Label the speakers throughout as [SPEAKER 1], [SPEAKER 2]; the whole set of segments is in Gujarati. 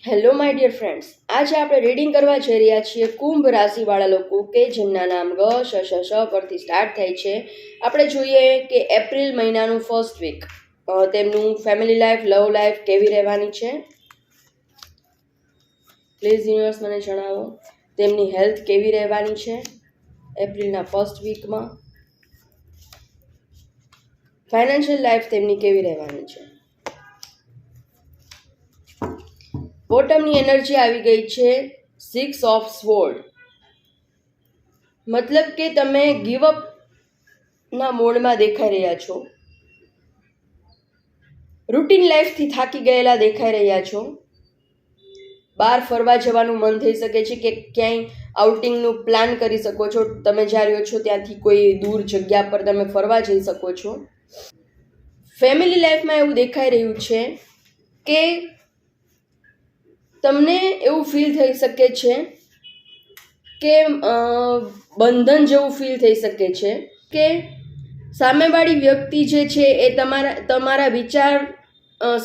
[SPEAKER 1] હેલો માય ડિયર ફ્રેન્ડ્સ, આજે આપણે રીડિંગ કરવા જઈ રહ્યા છીએ કુંભ રાશિવાળા લોકો કે જેમના નામ ગ શ શ શ પરથી સ્ટાર્ટ થાય છે. આપણે જોઈએ કે એપ્રિલ મહિનાનું ફર્સ્ટ વીક તેમનું ફેમિલી લાઈફ, લવ લાઈફ કેવી રહેવાની છે. પ્લીઝ યુનિવર્સ મને જણાવો તેમની હેલ્થ કેવી રહેવાની છે એપ્રિલના ફર્સ્ટ વીકમાં. ફાઇનાન્શિયલ લાઈફ તેમની કેવી રહેવાની છે. બોટમની એનર્જી આવી ગઈ છે 6 ઓફ સ્વોર્ડ, મતલબ કે તમે ગીવ અપ ના મોડમાં દેખાઈ રહ્યા છો. રૂટીન લાઈફથી થાકી ગયેલા દેખાઈ રહ્યા છો. બહાર ફરવા જવાનું મન થઈ શકે છે કે ક્યાંય આઉટિંગનું પ્લાન કરી શકો છો. તમે જ્યાં રહ્યો છો ત્યાંથી કોઈ દૂર જગ્યા પર તમે ફરવા જઈ શકો છો. ફેમિલી લાઈફમાં એવું દેખાઈ રહ્યું છે કે તમને એવું ફીલ થઈ શકે છે કે બંધન જેવું ફીલ થઈ શકે છે કે સામેવાળી વ્યક્તિ જે છે એ તમારા વિચાર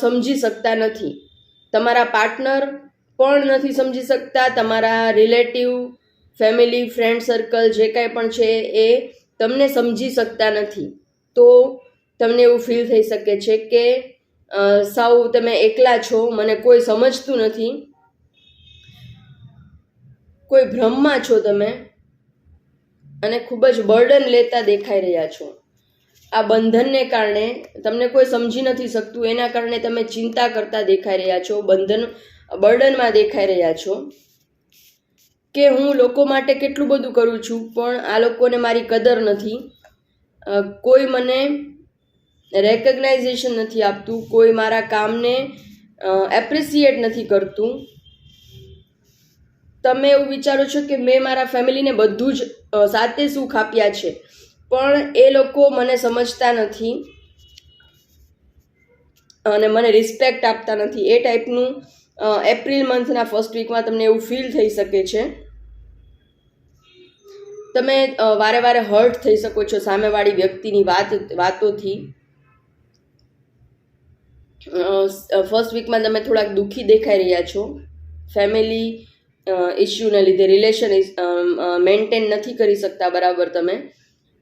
[SPEAKER 1] સમજી શકતા નથી. તમારા પાર્ટનર પણ નથી સમજી શકતા. તમારા રિલેટિવ, ફેમિલી, ફ્રેન્ડ સર્કલ જે કાંઈ પણ છે એ તમને સમજી શકતા નથી. તો તમને એવું ફીલ થઈ શકે છે કે સાવ તમે એકલા છો, મને કોઈ સમજતું નથી, કોઈ ભ્રમમાં છો તમે અને ખૂબ જ બર્ડન લેતા દેખાઈ રહ્યા છો. આ બંધનને કારણે તમને કોઈ સમજી નથી શકતું, એના કારણે તમે ચિંતા કરતા દેખાઈ રહ્યા છો, બર્ડનમાં દેખાઈ રહ્યા છો કે હું લોકો માટે કેટલું બધું કરું છું પણ આ લોકોને મારી કદર નથી, કોઈ મને રેકગ્નાઇઝેશન નથી આપતું, કોઈ મારા કામને એપ્રિસિએટ નથી કરતું. તમે એવું વિચારો છો કે મેં મારા ફેમિલીને બધું જ સાથે સુખ આપ્યા છે પણ એ લોકો મને સમજતા નથી અને મને રિસ્પેક્ટ આપતા નથી. એ ટાઈપનું એપ્રિલ મંથના ફર્સ્ટ વીકમાં તમને એવું ફીલ થઈ શકે છે. તમે વારે વારે હર્ટ થઈ શકો છો સામેવાળી વ્યક્તિની વાતોથી. ફર્સ્ટ વીકમાં તમે થોડાક દુઃખી દેખાઈ રહ્યા છો. ફેમિલી ઇસ્યુના લીધે રિલેશન મેન્ટેન નથી કરી શકતા બરાબર તમે,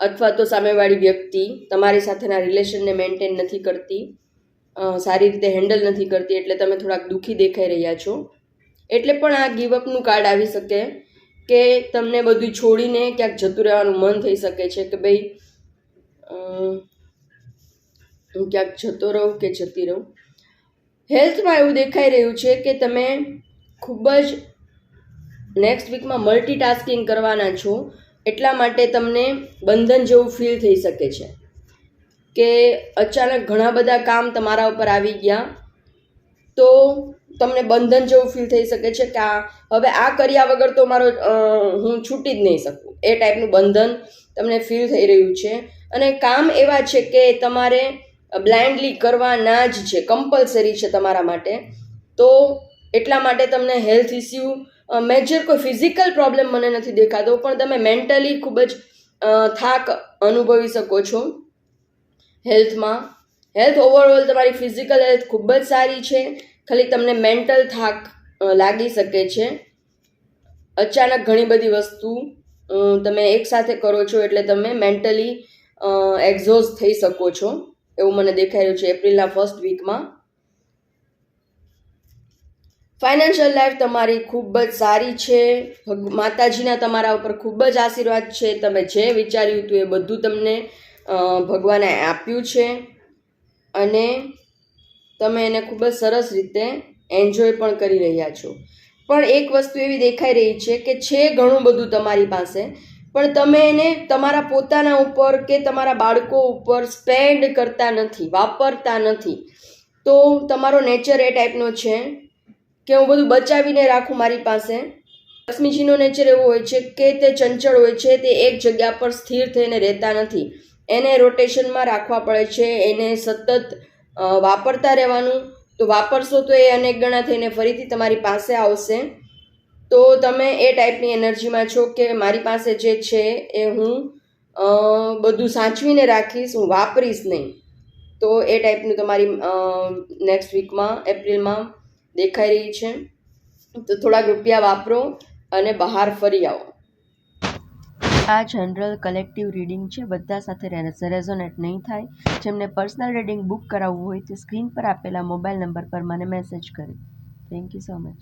[SPEAKER 1] અથવા તો સામેવાળી વ્યક્તિ તમારી સાથેના રિલેશનને મેન્ટેન નથી કરતી, સારી રીતે હેન્ડલ નથી કરતી, એટલે તમે થોડાક દુઃખી દેખાઈ રહ્યા છો. એટલે પણ આ ગીવઅપનું કાર્ડ આવી શકે કે તમને બધું છોડીને ક્યાંક જતું રહેવાનું મન થઈ શકે છે કે ભાઈ હું ક્યાંક જતો રહું કે જતી રહું. હેલ્થમાં એવું દેખાઈ રહ્યું છે કે તમે ખૂબ જ નેક્સ્ટ વીકમાં મલ્ટીટાસ્કિંગ કરવાના છો, એટલા માટે તમને બંધન જેવું ફીલ થઈ શકે છે કે અચાનક ઘણા બધા કામ તમારા ઉપર આવી ગયા તો તમને બંધન જેવું ફીલ થઈ શકે છે કે હવે આ કર્યા વગર તો મારો હું છૂટી જ નહીં શકું. એ ટાઈપનું બંધન તમને ફીલ થઈ રહ્યું છે. અને કામ એવા છે કે તમારે બ્લાઇન્ડલી કરવાના જ છે, કમ્પલસરી છે તમારા માટે. તો એટલા માટે તમને હેલ્થ ઇસ્યુ, મેજર કોઈ ફિઝિકલ પ્રોબ્લેમ મને નથી દેખાતો પણ તમે મેન્ટલી ખૂબ જ થાક અનુભવી શકો છો હેલ્થમાં. હેલ્થ ઓવરઓલ તમારી ફિઝિકલ હેલ્થ ખૂબ જ સારી છે, ખાલી તમને મેન્ટલ થાક લાગી શકે છે. અચાનક ઘણી બધી વસ્તુ તમે એકસાથે કરો છો એટલે તમે મેન્ટલી એક્ઝોસ્ટ થઈ શકો છો, એવું મને દેખાઈ રહ્યું છે એપ્રિલના ફર્સ્ટ વીકમાં. ફાઇનાન્શિયલ લાઈફ તમારી ખૂબ જ સારી છે. માતાજીના તમારા ઉપર ખૂબ જ આશીર્વાદ છે. તમે જે વિચાર્યું હતું એ બધું તમને ભગવાને આપ્યું છે અને તમે એને ખૂબ જ સરસ રીતે એન્જોય પણ કરી રહ્યા છો. પણ એક વસ્તુ એવી દેખાઈ રહી છે કે છે ઘણું બધું તમારી પાસે પણ તમે એને તમારા પોતાના ઉપર કે તમારા બાળકો ઉપર સ્પેન્ડ કરતા નથી, વાપરતા નથી. તો તમારો નેચર એ ટાઈપનો છે કે હું બધું બચાવીને રાખું મારી પાસે. લક્ષ્મીજીનો નેચર એવો હોય છે કે તે ચંચળ હોય છે, તે એક જગ્યા પર સ્થિર થઈને રહેતા નથી, એને રોટેશનમાં રાખવા પડે છે, એને સતત વાપરતા રહેવાનું. તો વાપરશો તો એ અનેક ગણા થઈને ફરીથી તમારી પાસે આવશે. તો તમે એ ટાઈપની એનર્જીમાં છો કે મારી પાસે જે છે એ હું બધું સાચવીને રાખીશ, હું વાપરીશ નહીં. તો એ ટાઈપનું તમારી નેક્સ્ટ વીકમાં એપ્રિલમાં દેખાઈ રહી છે. તો થોડાક રૂપિયા વાપરો અને બહાર ફરી આવો. આ જનરલ કલેક્ટિવ રીડિંગ છે, બધા સાથે રેઝોનેટ નહીં થાય. જેમને પર્સનલ રીડિંગ બુક કરાવવું હોય તે સ્ક્રીન પર આપેલા મોબાઈલ નંબર પર મને મેસેજ કરે. Thank you so much.